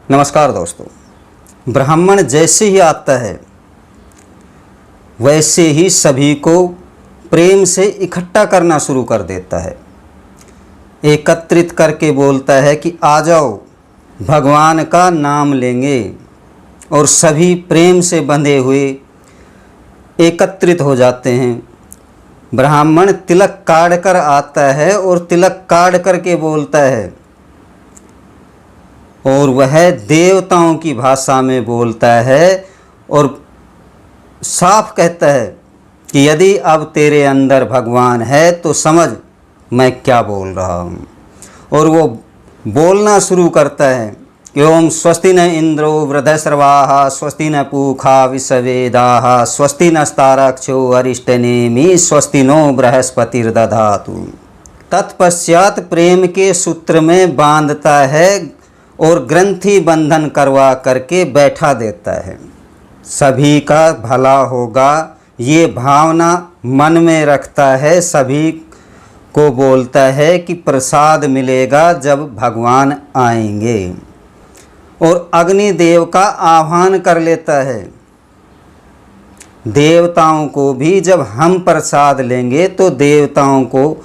नमस्कार दोस्तों, ब्राह्मण जैसे ही आता है वैसे ही सभी को प्रेम से इकट्ठा करना शुरू कर देता है। एकत्रित करके बोलता है कि आ जाओ, भगवान का नाम लेंगे। और सभी प्रेम से बंधे हुए एकत्रित हो जाते हैं। ब्राह्मण तिलक काढ़ कर आता है और तिलक काढ़ करके बोलता है, और वह देवताओं की भाषा में बोलता है और साफ कहता है कि यदि अब तेरे अंदर भगवान है तो समझ मैं क्या बोल रहा हूँ। और वो बोलना शुरू करता है कि ओम स्वस्ति न इंद्रो वृद्धश्रवाः स्वस्ति न पूषा विश्ववेदाः स्वस्ति नस्तारक्षो अरिष्टनेमि स्वस्ति नो बृहस्पतिर्दधातु। तत्पश्चात प्रेम के सूत्र में बांधता है और ग्रंथि बंधन करवा करके बैठा देता है। सभी का भला होगा ये भावना मन में रखता है। सभी को बोलता है कि प्रसाद मिलेगा जब भगवान आएंगे, और अग्निदेव का आह्वान कर लेता है। देवताओं को भी जब हम प्रसाद लेंगे तो देवताओं को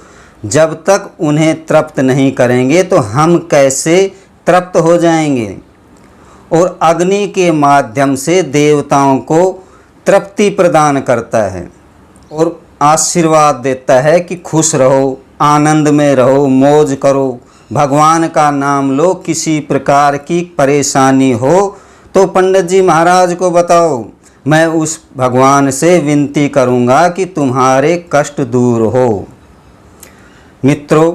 जब तक उन्हें तृप्त नहीं करेंगे तो हम कैसे तृप्त हो जाएंगे। और अग्नि के माध्यम से देवताओं को तृप्ति प्रदान करता है और आशीर्वाद देता है कि खुश रहो, आनंद में रहो, मौज करो, भगवान का नाम लो। किसी प्रकार की परेशानी हो तो पंडित जी महाराज को बताओ, मैं उस भगवान से विनती करूँगा कि तुम्हारे कष्ट दूर हो। मित्रों,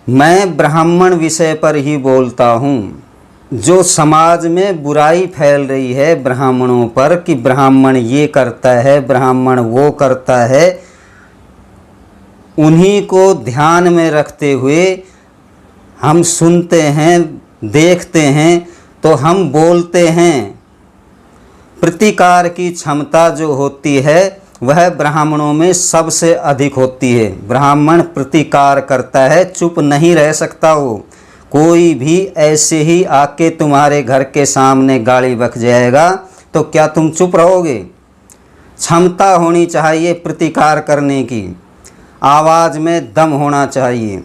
मैं ब्राह्मण विषय पर ही बोलता हूँ। जो समाज में बुराई फैल रही है ब्राह्मणों पर कि ब्राह्मण ये करता है, ब्राह्मण वो करता है, उन्हीं को ध्यान में रखते हुए हम सुनते हैं, देखते हैं तो हम बोलते हैं। प्रतिकार की क्षमता जो होती है वह ब्राह्मणों में सबसे अधिक होती है। ब्राह्मण प्रतिकार करता है, चुप नहीं रह सकता। वो कोई भी ऐसे ही आके तुम्हारे घर के सामने गाली बक जाएगा तो क्या तुम चुप रहोगे? क्षमता होनी चाहिए प्रतिकार करने की, आवाज़ में दम होना चाहिए।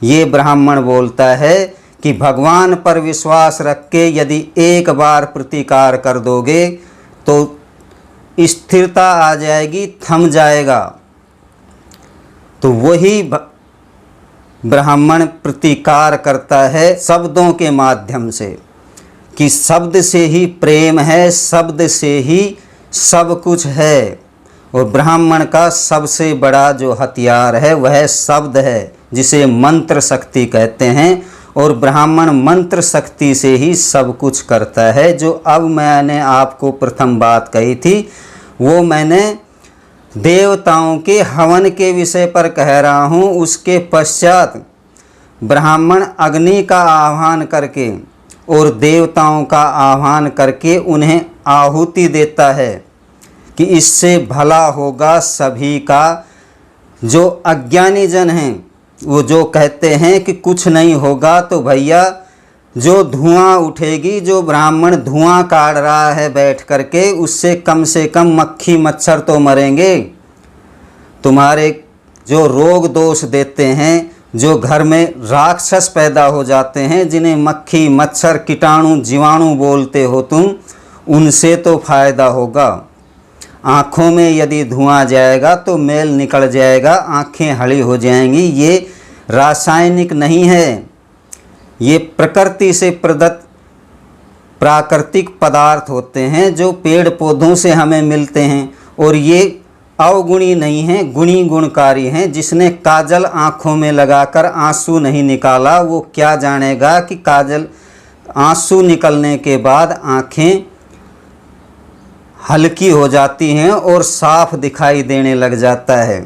ये ब्राह्मण बोलता है कि भगवान पर विश्वास रख के यदि एक बार प्रतिकार कर दोगे तो स्थिरता आ जाएगी, थम जाएगा। तो वही ब्राह्मण प्रतिकार करता है शब्दों के माध्यम से कि शब्द से ही प्रेम है, शब्द से ही सब कुछ है। और ब्राह्मण का सबसे बड़ा जो हथियार है वह शब्द है, जिसे मंत्र शक्ति कहते हैं। और ब्राह्मण मंत्र शक्ति से ही सब कुछ करता है। जो अब मैंने आपको प्रथम बात कही थी वो मैंने देवताओं के हवन के विषय पर कह रहा हूँ। उसके पश्चात ब्राह्मण अग्नि का आह्वान करके और देवताओं का आह्वान करके उन्हें आहुति देता है कि इससे भला होगा सभी का। जो अज्ञानी जन हैं वो जो कहते हैं कि कुछ नहीं होगा, तो भैया जो धुआं उठेगी, जो ब्राह्मण धुआं काढ़ रहा है बैठ करके, उससे कम से कम मक्खी मच्छर तो मरेंगे। तुम्हारे जो रोग दोष देते हैं, जो घर में राक्षस पैदा हो जाते हैं, जिन्हें मक्खी मच्छर कीटाणु जीवाणु बोलते हो तुम, उनसे तो फायदा होगा। आँखों में यदि धुआं जाएगा तो मैल निकल जाएगा, आँखें हरी हो जाएंगी। ये रासायनिक नहीं है, ये प्रकृति से प्रदत्त प्राकृतिक पदार्थ होते हैं जो पेड़ पौधों से हमें मिलते हैं। और ये अवगुणी नहीं हैं, गुणी गुणकारी हैं। जिसने काजल आँखों में लगाकर आंसू नहीं निकाला वो क्या जानेगा कि काजल आंसू निकलने के बाद आँखें हल्की हो जाती हैं और साफ दिखाई देने लग जाता है।